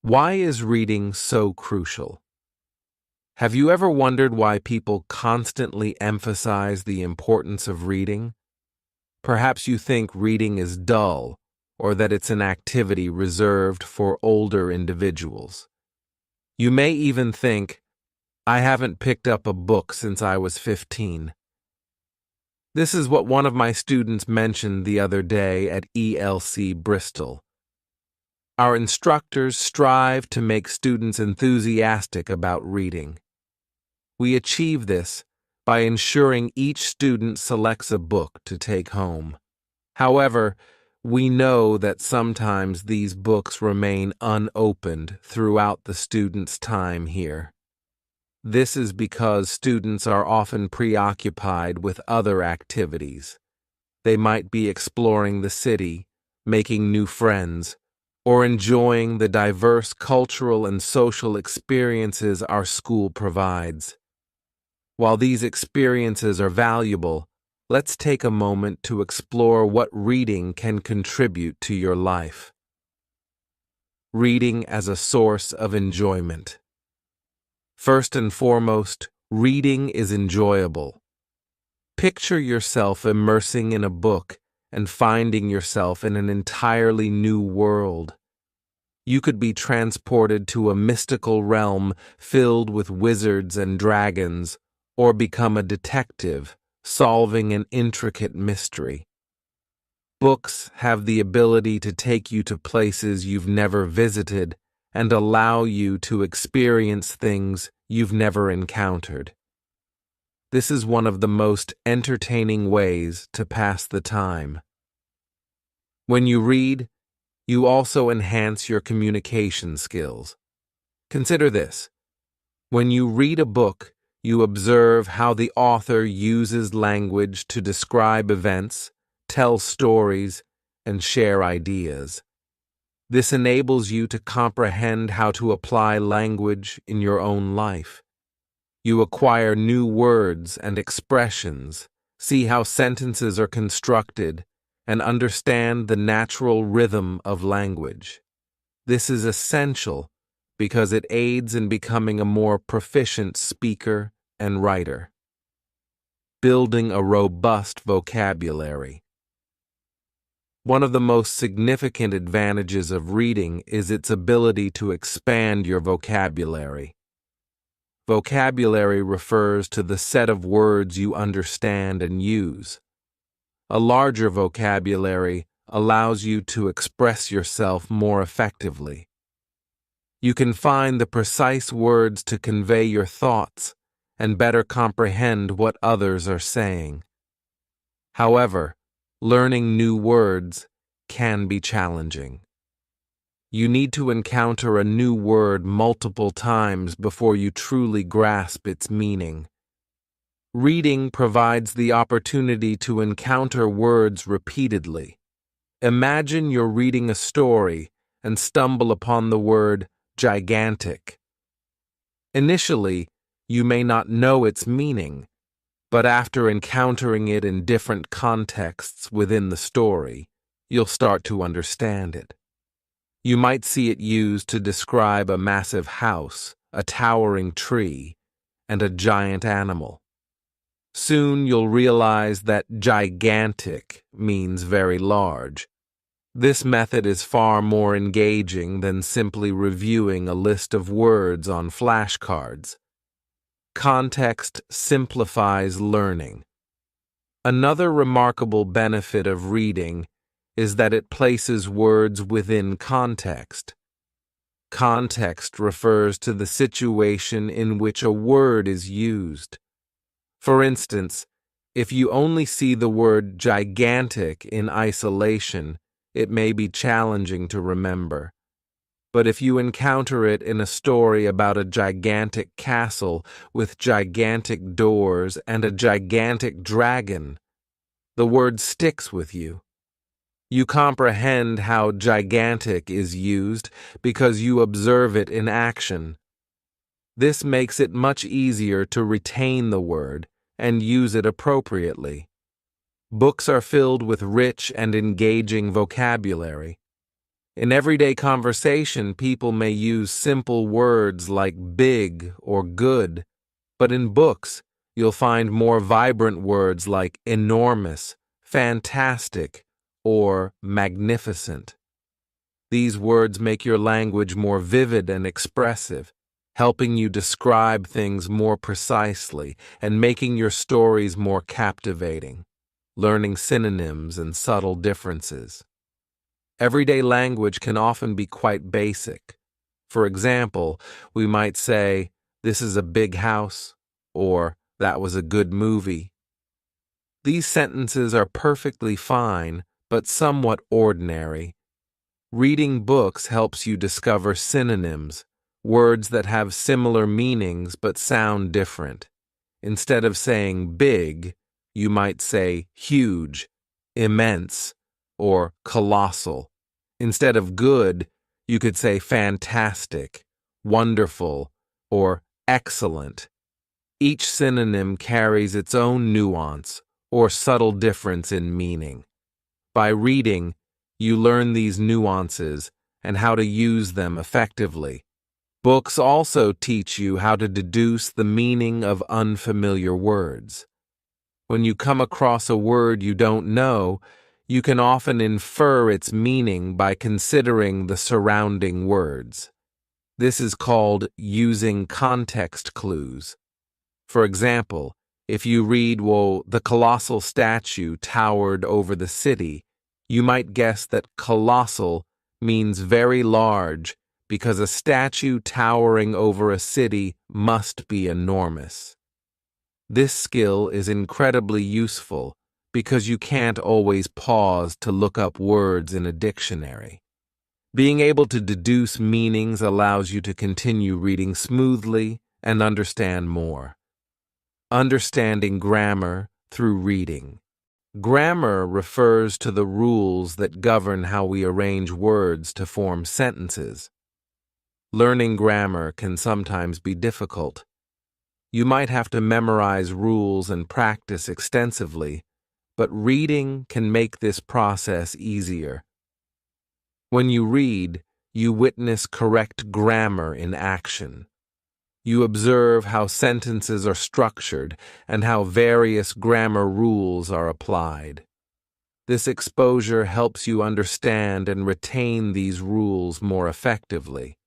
Why is reading so crucial? Have you ever wondered why people constantly emphasize the importance of reading? Perhaps you think reading is dull, or that it's an activity reserved for older individuals. You may even think, I haven't picked up a book since I was 15. This is what one of my students mentioned the other day at ELC Bristol. Our instructors strive to make students enthusiastic about reading. We achieve this by ensuring each student selects a book to take home. However, we know that sometimes these books remain unopened throughout the student's time here. This is because students are often preoccupied with other activities. They might be exploring the city, making new friends, or enjoying the diverse cultural and social experiences our school provides. While these experiences are valuable, let's take a moment to explore what reading can contribute to your life. Reading as a source of enjoyment. First and foremost, reading is enjoyable. Picture yourself immersing in a book and finding yourself in an entirely new world. You could be transported to a mystical realm filled with wizards and dragons, or become a detective solving an intricate mystery. Books have the ability to take you to places you've never visited and allow you to experience things you've never encountered. This is one of the most entertaining ways to pass the time. When you read, you also enhance your communication skills. Consider this. When you read a book, you observe how the author uses language to describe events, tell stories, and share ideas. This enables you to comprehend how to apply language in your own life. You acquire new words and expressions, see how sentences are constructed, and understand the natural rhythm of language. This is essential because it aids in becoming a more proficient speaker and writer. Building a robust vocabulary. One of the most significant advantages of reading is its ability to expand your vocabulary. Vocabulary refers to the set of words you understand and use. A larger vocabulary allows you to express yourself more effectively. You can find the precise words to convey your thoughts and better comprehend what others are saying. However, learning new words can be challenging. You need to encounter a new word multiple times before you truly grasp its meaning. Reading provides the opportunity to encounter words repeatedly. Imagine you're reading a story and stumble upon the word gigantic. Initially, you may not know its meaning, but after encountering it in different contexts within the story, you'll start to understand it. You might see it used to describe a massive house, a towering tree, and a giant animal. Soon you'll realize that gigantic means very large. This method is far more engaging than simply reviewing a list of words on flashcards. Context simplifies learning. Another remarkable benefit of reading is that it places words within context. Context refers to the situation in which a word is used. For instance, if you only see the word gigantic in isolation, it may be challenging to remember. But if you encounter it in a story about a gigantic castle with gigantic doors and a gigantic dragon, the word sticks with you. You comprehend how gigantic is used because you observe it in action. This makes it much easier to retain the word and use it appropriately. Books are filled with rich and engaging vocabulary. In everyday conversation, people may use simple words like big or good, but in books, you'll find more vibrant words like enormous, fantastic, or magnificent. These words make your language more vivid and expressive, helping you describe things more precisely and making your stories more captivating, learning synonyms and subtle differences. Everyday language can often be quite basic. For example, we might say, "This is a big house," or "That was a good movie." These sentences are perfectly fine, but somewhat ordinary. Reading books helps you discover synonyms, words that have similar meanings but sound different. Instead of saying big, you might say huge, immense, or colossal. Instead of good, you could say fantastic, wonderful, or excellent. Each synonym carries its own nuance or subtle difference in meaning. By reading, you learn these nuances and how to use them effectively. Books also teach you how to deduce the meaning of unfamiliar words. When you come across a word you don't know, you can often infer its meaning by considering the surrounding words. This is called using context clues. For example, if you read, "Well, the colossal statue towered over the city," you might guess that colossal means very large because a statue towering over a city must be enormous. This skill is incredibly useful because you can't always pause to look up words in a dictionary. Being able to deduce meanings allows you to continue reading smoothly and understand more. Understanding grammar through reading. Grammar refers to the rules that govern how we arrange words to form sentences. Learning grammar can sometimes be difficult. You might have to memorize rules and practice extensively, but reading can make this process easier. When you read, you witness correct grammar in action. You observe how sentences are structured and how various grammar rules are applied. This exposure helps you understand and retain these rules more effectively.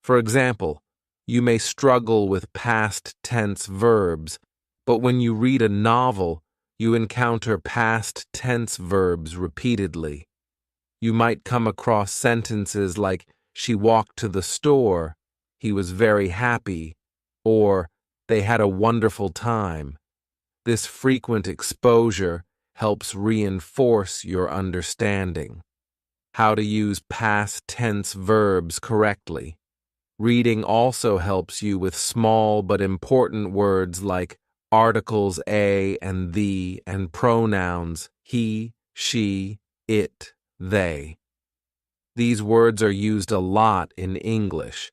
For example, you may struggle with past tense verbs, but when you read a novel, you encounter past tense verbs repeatedly. You might come across sentences like, "She walked to the store," "He was very happy," or "They had a wonderful time." This frequent exposure helps reinforce your understanding. How to use past tense verbs correctly. Reading also helps you with small but important words like articles a and the and pronouns he, she, it, they. These words are used a lot in English,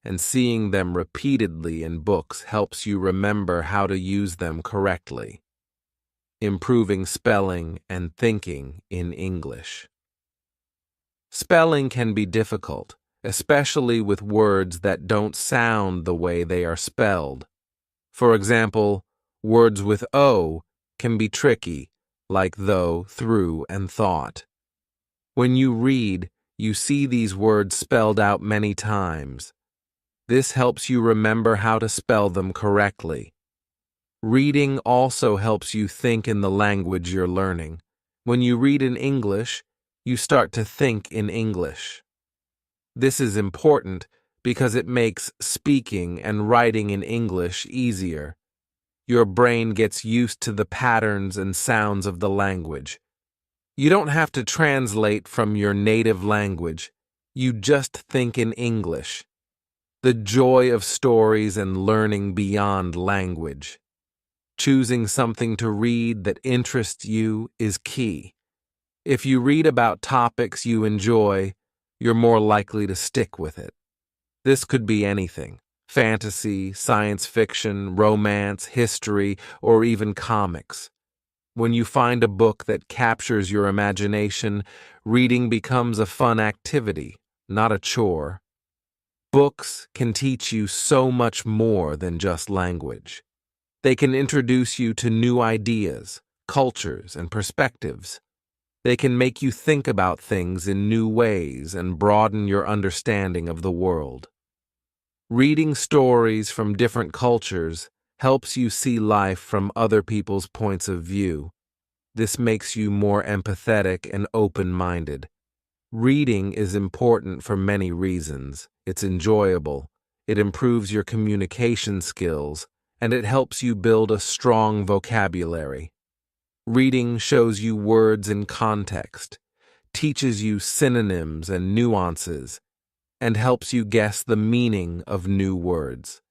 and seeing them repeatedly in books helps you remember how to use them correctly. Improving spelling and thinking in English. Spelling can be difficult, especially with words that don't sound the way they are spelled. For example, words with O can be tricky, like though, through, and thought. When you read, you see these words spelled out many times. This helps you remember how to spell them correctly. Reading also helps you think in the language you're learning. When you read in English, you start to think in English. This is important because it makes speaking and writing in English easier. Your brain gets used to the patterns and sounds of the language. You don't have to translate from your native language. You just think in English. The joy of stories and learning beyond language. Choosing something to read that interests you is key. If you read about topics you enjoy, you're more likely to stick with it. This could be anything: fantasy, science fiction, romance, history, or even comics. When you find a book that captures your imagination, reading becomes a fun activity, not a chore. Books can teach you so much more than just language. They can introduce you to new ideas, cultures, and perspectives. They can make you think about things in new ways and broaden your understanding of the world. Reading stories from different cultures helps you see life from other people's points of view. This makes you more empathetic and open-minded. Reading is important for many reasons. It's enjoyable, it improves your communication skills, and it helps you build a strong vocabulary. Reading shows you words in context, teaches you synonyms and nuances, and helps you guess the meaning of new words.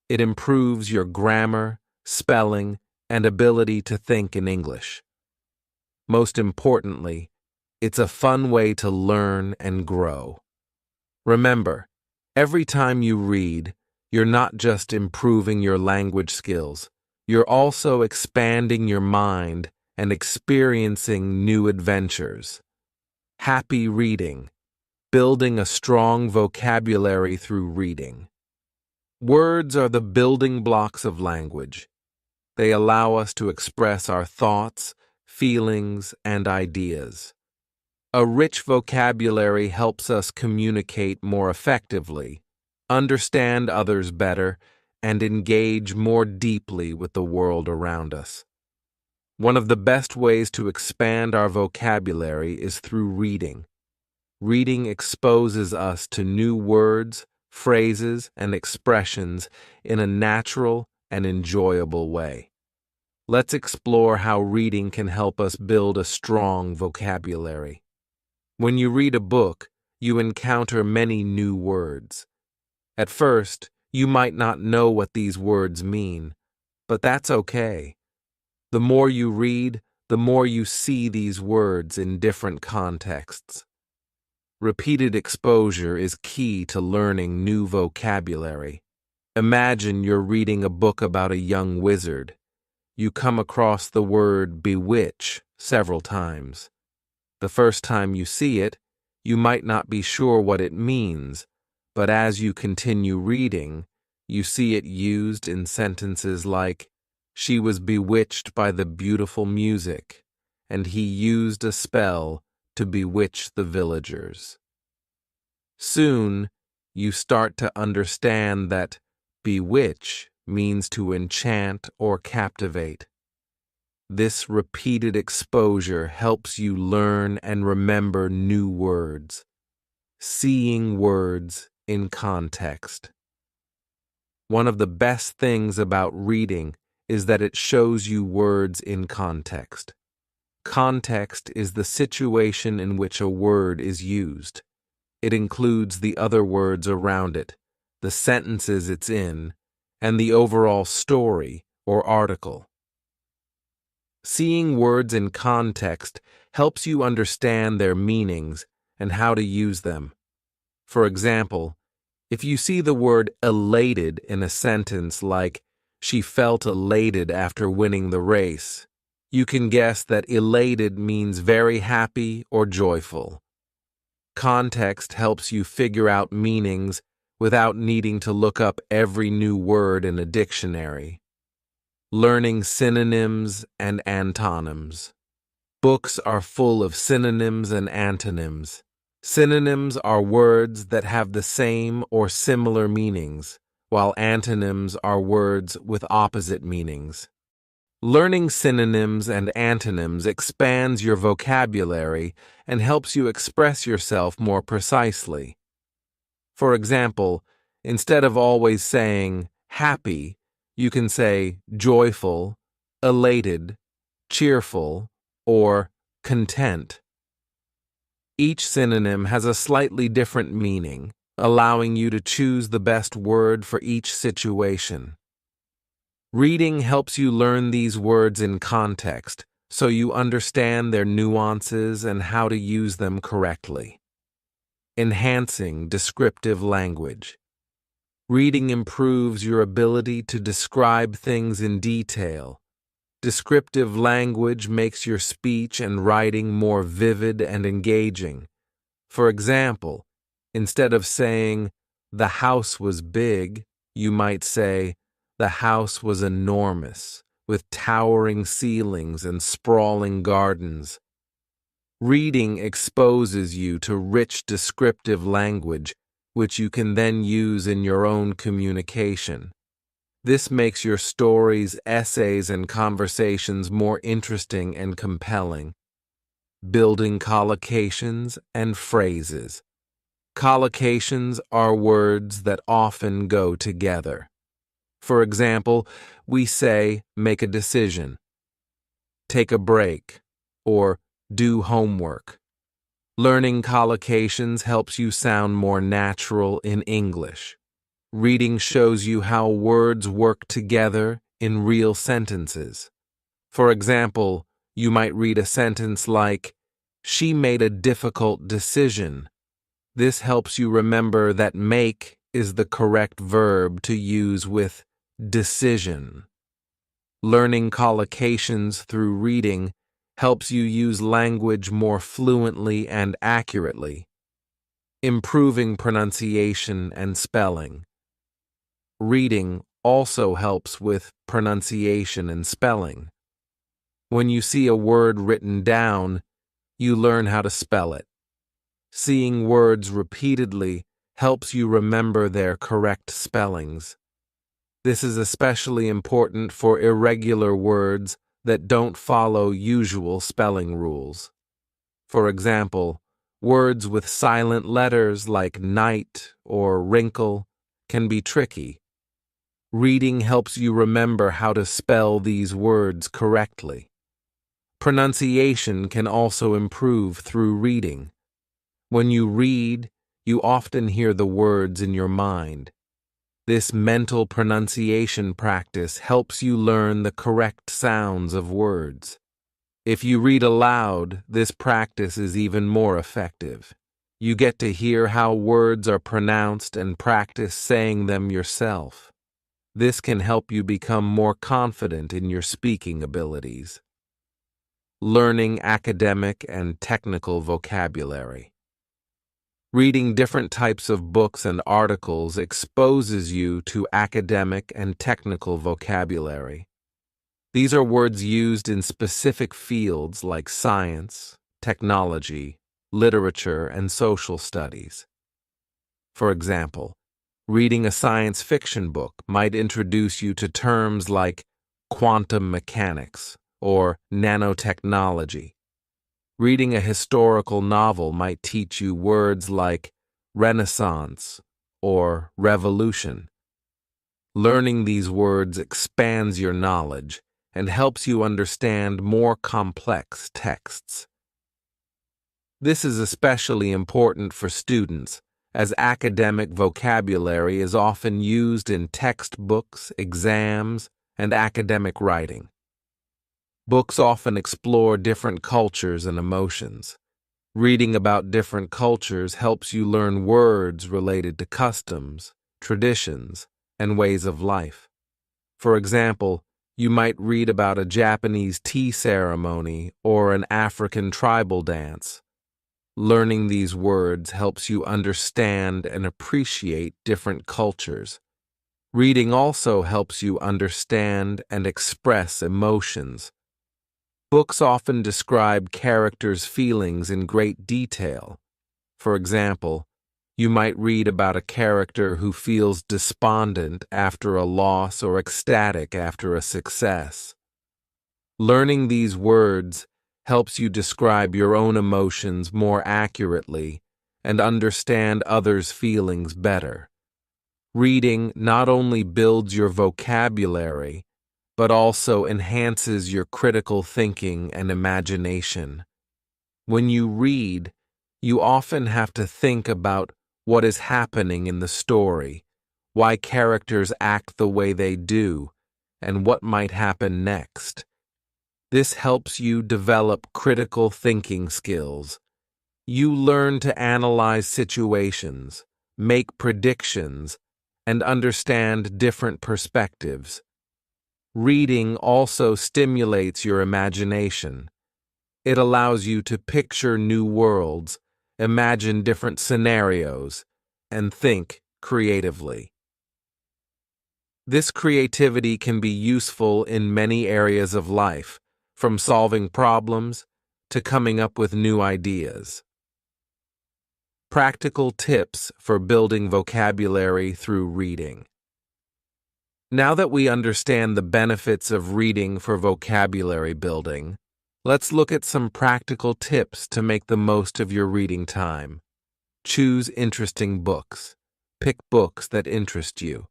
It improves your grammar, spelling, and ability to think in English. Most importantly, it's a fun way to learn and grow. Remember, every time you read, you're not just improving your language skills, you're also expanding your mind and experiencing new adventures. Happy reading, building a strong vocabulary through reading. Words are the building blocks of language. They allow us to express our thoughts, feelings, and ideas. A rich vocabulary helps us communicate more effectively, understand others better, and engage more deeply with the world around us. One of the best ways to expand our vocabulary is through reading. Reading exposes us to new words, phrases, and expressions in a natural and enjoyable way. Let's explore how reading can help us build a strong vocabulary. When you read a book, you encounter many new words. At first, you might not know what these words mean, but that's okay. The more you read, the more you see these words in different contexts. Repeated exposure is key to learning new vocabulary. Imagine you're reading a book about a young wizard. You come across the word bewitch several times. The first time you see it, you might not be sure what it means, but as you continue reading, you see it used in sentences like, "She was bewitched by the beautiful music, and he used a spell to bewitch the villagers." Soon, you start to understand that bewitch means to enchant or captivate. This repeated exposure helps you learn and remember new words, seeing words in context. One of the best things about reading is that it shows you words in context. Context is the situation in which a word is used. It includes the other words around it, the sentences it's in, and the overall story or article. Seeing words in context helps you understand their meanings and how to use them. For example, if you see the word elated in a sentence like, "She felt elated after winning the race," you can guess that elated means very happy or joyful. Context helps you figure out meanings without needing to look up every new word in a dictionary. Learning synonyms and antonyms. Books are full of synonyms and antonyms. Synonyms are words that have the same or similar meanings, while antonyms are words with opposite meanings. Learning synonyms and antonyms expands your vocabulary and helps you express yourself more precisely. For example, instead of always saying happy, you can say joyful, elated, cheerful, or content. Each synonym has a slightly different meaning, allowing you to choose the best word for each situation. Reading helps you learn these words in context, so you understand their nuances and how to use them correctly. Enhancing descriptive language. Reading improves your ability to describe things in detail, Descriptive language makes your speech and writing more vivid and engaging. For example, instead of saying, "The house was big," you might say, "The house was enormous, with towering ceilings and sprawling gardens." Reading exposes you to rich descriptive language, which you can then use in your own communication. This makes your stories, essays, and conversations more interesting and compelling. Building collocations and phrases. Collocations are words that often go together. For example, we say, "make a decision," "take a break," or "do homework." Learning collocations helps you sound more natural in English. Reading shows you how words work together in real sentences. For example, you might read a sentence like, "She made a difficult decision." This helps you remember that make is the correct verb to use with decision. Learning collocations through reading helps you use language more fluently and accurately. Improving pronunciation and spelling. Reading also helps with pronunciation and spelling. When you see a word written down, you learn how to spell it. Seeing words repeatedly helps you remember their correct spellings. This is especially important for irregular words that don't follow usual spelling rules. For example, words with silent letters like night or wrinkle can be tricky. Reading helps you remember how to spell these words correctly. Pronunciation can also improve through reading. When you read, you often hear the words in your mind. This mental pronunciation practice helps you learn the correct sounds of words. If you read aloud, this practice is even more effective. You get to hear how words are pronounced and practice saying them yourself. This can help you become more confident in your speaking abilities. Learning academic and technical vocabulary. Reading different types of books and articles exposes you to academic and technical vocabulary. These are words used in specific fields like science, technology, literature, and social studies. For example, reading a science fiction book might introduce you to terms like quantum mechanics or nanotechnology. Reading a historical novel might teach you words like Renaissance or revolution. Learning these words expands your knowledge and helps you understand more complex texts. This is especially important for students, as academic vocabulary is often used in textbooks, exams, and academic writing. Books often explore different cultures and emotions. Reading about different cultures helps you learn words related to customs, traditions, and ways of life. For example, you might read about a Japanese tea ceremony or an African tribal dance. Learning these words helps you understand and appreciate different cultures. Reading also helps you understand and express emotions. Books often describe characters' feelings in great detail. For example, you might read about a character who feels despondent after a loss or ecstatic after a success. Learning these words helps you describe your own emotions more accurately and understand others' feelings better. Reading not only builds your vocabulary, but also enhances your critical thinking and imagination. When you read, you often have to think about what is happening in the story, why characters act the way they do, and what might happen next. This helps you develop critical thinking skills. You learn to analyze situations, make predictions, and understand different perspectives. Reading also stimulates your imagination. It allows you to picture new worlds, imagine different scenarios, and think creatively. This creativity can be useful in many areas of life, from solving problems to coming up with new ideas. Practical tips for building vocabulary through reading. Now that we understand the benefits of reading for vocabulary building, let's look at some practical tips to make the most of your reading time. Choose interesting books. Pick books that interest you.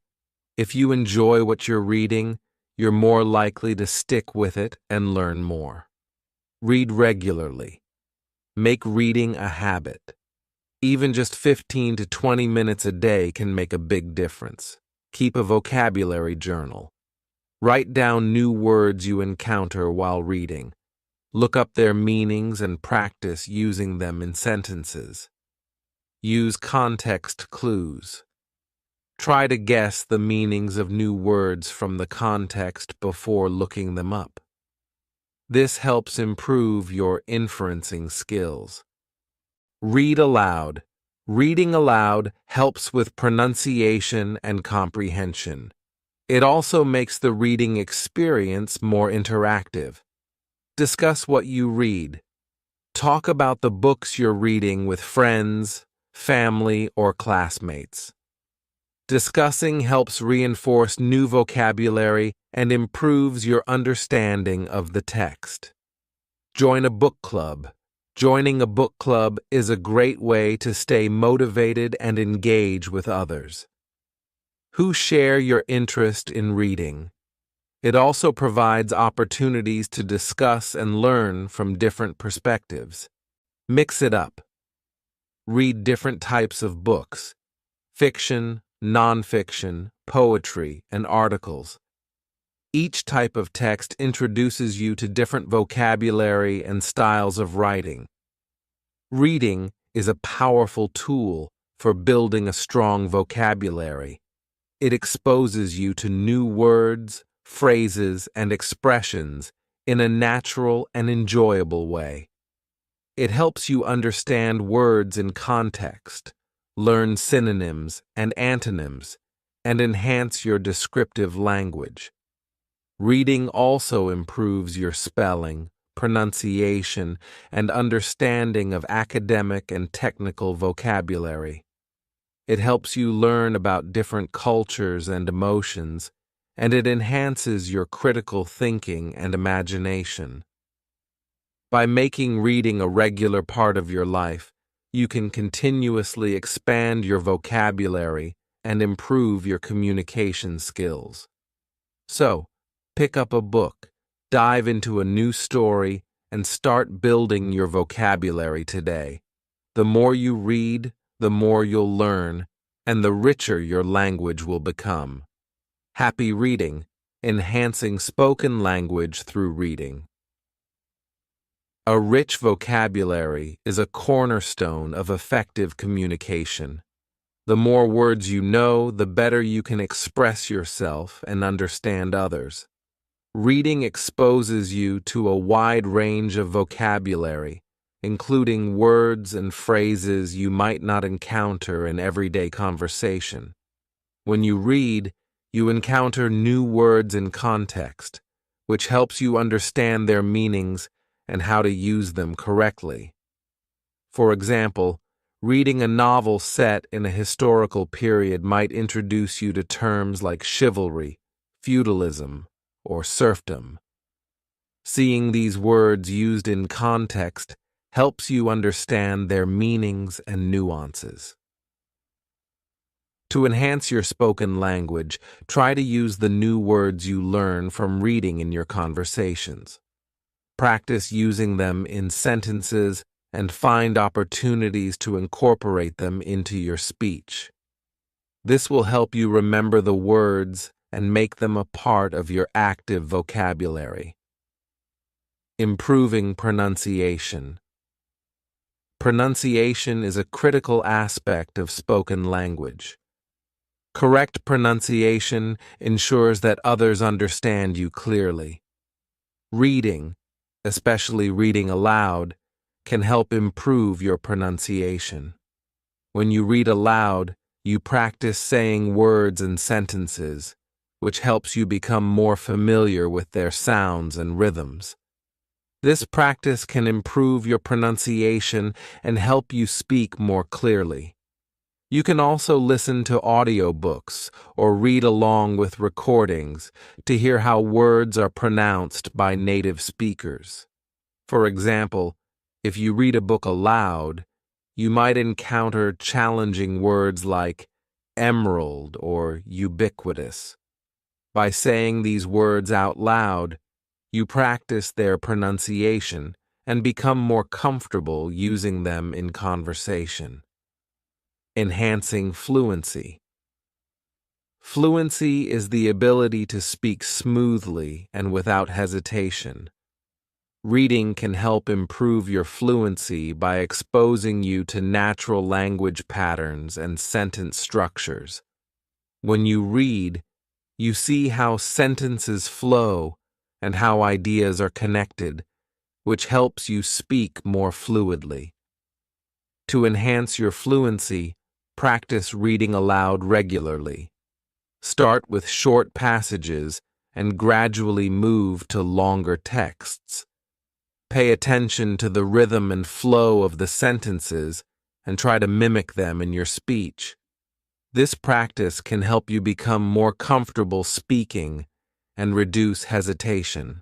If you enjoy what you're reading, you're more likely to stick with it and learn more. Read regularly. Make reading a habit. Even just 15 to 20 minutes a day can make a big difference. Keep a vocabulary journal. Write down new words you encounter while reading. Look up their meanings and practice using them in sentences. Use context clues. Try to guess the meanings of new words from the context before looking them up. This helps improve your inferencing skills. Read aloud. Reading aloud helps with pronunciation and comprehension. It also makes the reading experience more interactive. Discuss what you read. Talk about the books you're reading with friends, family, or classmates. Discussing helps reinforce new vocabulary and improves your understanding of the text. Join a book club. Joining a book club is a great way to stay motivated and engage with others who share your interest in reading. It also provides opportunities to discuss and learn from different perspectives. Mix it up. Read different types of books: fiction, nonfiction, poetry, and articles. Each type of text introduces you to different vocabulary and styles of writing. Reading is a powerful tool for building a strong vocabulary. It exposes you to new words, phrases, and expressions in a natural and enjoyable way. It helps you understand words in context, learn synonyms and antonyms, and enhance your descriptive language. Reading also improves your spelling, pronunciation, and understanding of academic and technical vocabulary. It helps you learn about different cultures and emotions, and it enhances your critical thinking and imagination. By making reading a regular part of your life, you can continuously expand your vocabulary and improve your communication skills. So, pick up a book, dive into a new story, and start building your vocabulary today. The more you read, the more you'll learn, and the richer your language will become. Happy reading, enhancing spoken language through reading. A rich vocabulary is a cornerstone of effective communication. The more words you know, the better you can express yourself and understand others. Reading exposes you to a wide range of vocabulary, including words and phrases you might not encounter in everyday conversation. When you read, you encounter new words in context, which helps you understand their meanings and how to use them correctly. For example, reading a novel set in a historical period might introduce you to terms like chivalry, feudalism, or serfdom. Seeing these words used in context helps you understand their meanings and nuances. To enhance your spoken language, try to use the new words you learn from reading in your conversations. Practice using them in sentences and find opportunities to incorporate them into your speech. This will help you remember the words and make them a part of your active vocabulary. Improving pronunciation. Pronunciation is a critical aspect of spoken language. Correct pronunciation ensures that others understand you clearly. Reading, especially reading aloud, can help improve your pronunciation. When you read aloud, you practice saying words and sentences, which helps you become more familiar with their sounds and rhythms. This practice can improve your pronunciation and help you speak more clearly. You can also listen to audiobooks or read along with recordings to hear how words are pronounced by native speakers. For example, if you read a book aloud, you might encounter challenging words like emerald or ubiquitous. By saying these words out loud, you practice their pronunciation and become more comfortable using them in conversation. Enhancing fluency. Fluency is the ability to speak smoothly and without hesitation. Reading can help improve your fluency by exposing you to natural language patterns and sentence structures. When you read, you see how sentences flow and how ideas are connected, which helps you speak more fluidly. To enhance your fluency, practice reading aloud regularly. Start with short passages and gradually move to longer texts. Pay attention to the rhythm and flow of the sentences and try to mimic them in your speech. This practice can help you become more comfortable speaking and reduce hesitation.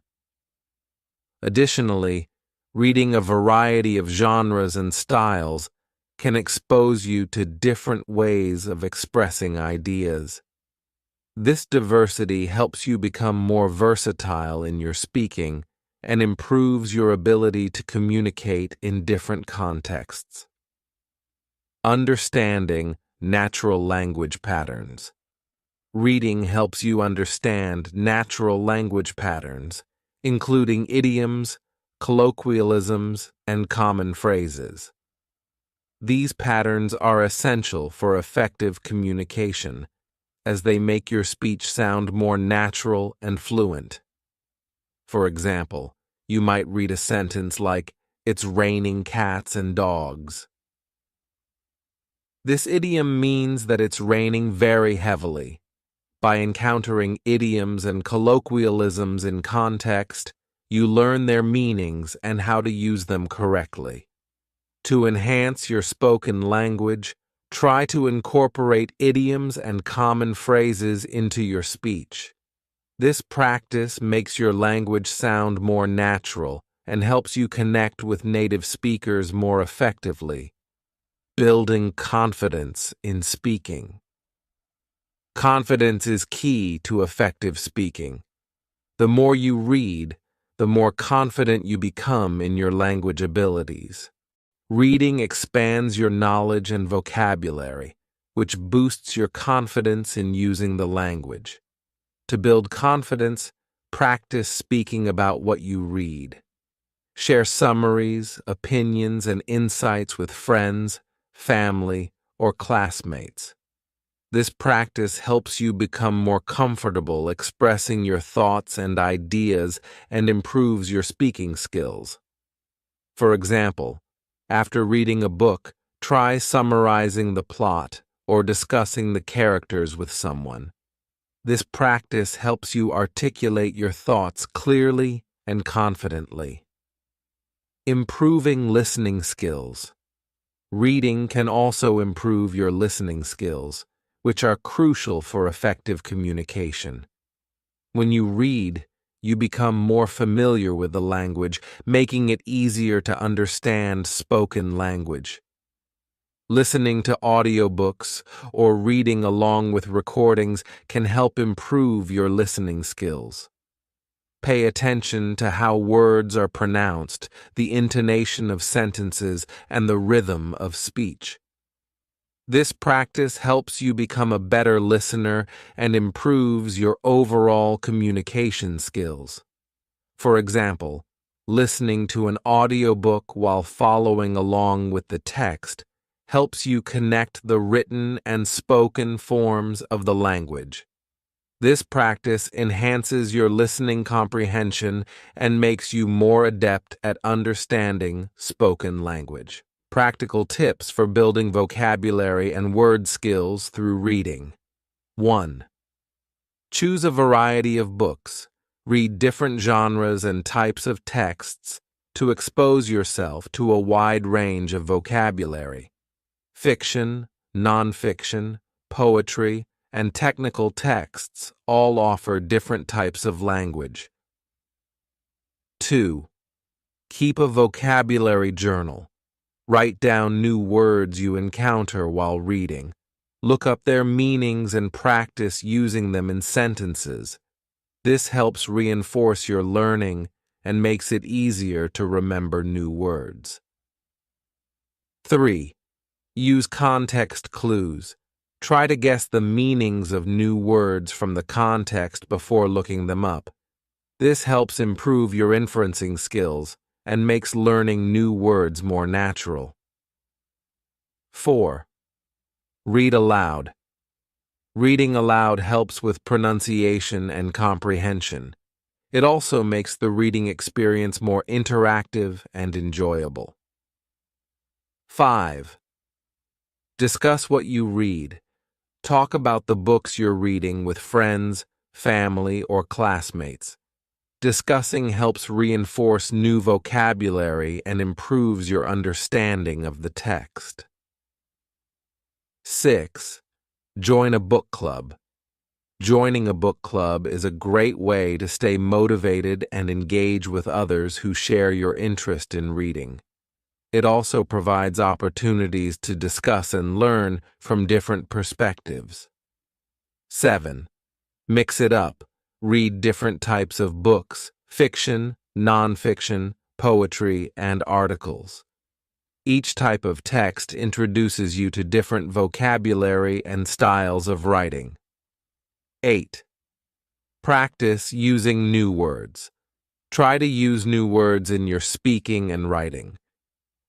Additionally, reading a variety of genres and styles can expose you to different ways of expressing ideas. This diversity helps you become more versatile in your speaking and improves your ability to communicate in different contexts. Understanding natural language patterns. Reading helps you understand natural language patterns, including idioms, colloquialisms, and common phrases. These patterns are essential for effective communication, as they make your speech sound more natural and fluent. For example, you might read a sentence like, "It's raining cats and dogs." This idiom means that it's raining very heavily. By encountering idioms and colloquialisms in context, you learn their meanings and how to use them correctly. To enhance your spoken language, try to incorporate idioms and common phrases into your speech. This practice makes your language sound more natural and helps you connect with native speakers more effectively. Building confidence in speaking. Confidence is key to effective speaking. The more you read, the more confident you become in your language abilities. Reading expands your knowledge and vocabulary, which boosts your confidence in using the language. To build confidence, practice speaking about what you read. Share summaries, opinions, and insights with friends, family, or classmates. This practice helps you become more comfortable expressing your thoughts and ideas and improves your speaking skills. For example, after reading a book, try summarizing the plot or discussing the characters with someone. This practice helps you articulate your thoughts clearly and confidently. Improving listening skills. Reading can also improve your listening skills, which are crucial for effective communication. When you read, you become more familiar with the language, making it easier to understand spoken language. Listening to audiobooks or reading along with recordings can help improve your listening skills. Pay attention to how words are pronounced, the intonation of sentences, and the rhythm of speech. This practice helps you become a better listener and improves your overall communication skills. For example, listening to an audiobook while following along with the text helps you connect the written and spoken forms of the language. This practice enhances your listening comprehension and makes you more adept at understanding spoken language. Practical tips for building vocabulary and word skills through reading. 1. Choose a variety of books. Read different genres and types of texts to expose yourself to a wide range of vocabulary. Fiction, nonfiction, poetry, and technical texts all offer different types of language. 2. Keep a vocabulary journal. Write down new words you encounter while reading. Look up their meanings and practice using them in sentences. This helps reinforce your learning and makes it easier to remember new words. 3. Use context clues. Try to guess the meanings of new words from the context before looking them up. This helps improve your inferencing skills and makes learning new words more natural. 4. Read aloud. Reading aloud helps with pronunciation and comprehension. It also makes the reading experience more interactive and enjoyable. 5. Discuss what you read. Talk about the books you're reading with friends, family, or classmates. Discussing helps reinforce new vocabulary and improves your understanding of the text. 6. Join a book club. Joining a book club is a great way to stay motivated and engage with others who share your interest in reading. It also provides opportunities to discuss and learn from different perspectives. 7. Mix it up. Read different types of books, fiction, nonfiction, poetry, and articles. Each type of text introduces you to different vocabulary and styles of writing. 8. Practice using new words. Try to use new words in your speaking and writing.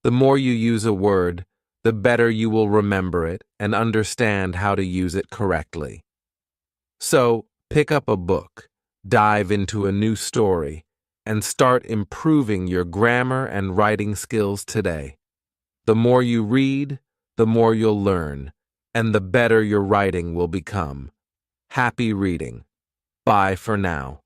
The more you use a word, the better you will remember it and understand how to use it correctly. So, pick up a book, dive into a new story, and start improving your grammar and writing skills today. The more you read, the more you'll learn, and the better your writing will become. Happy reading. Bye for now.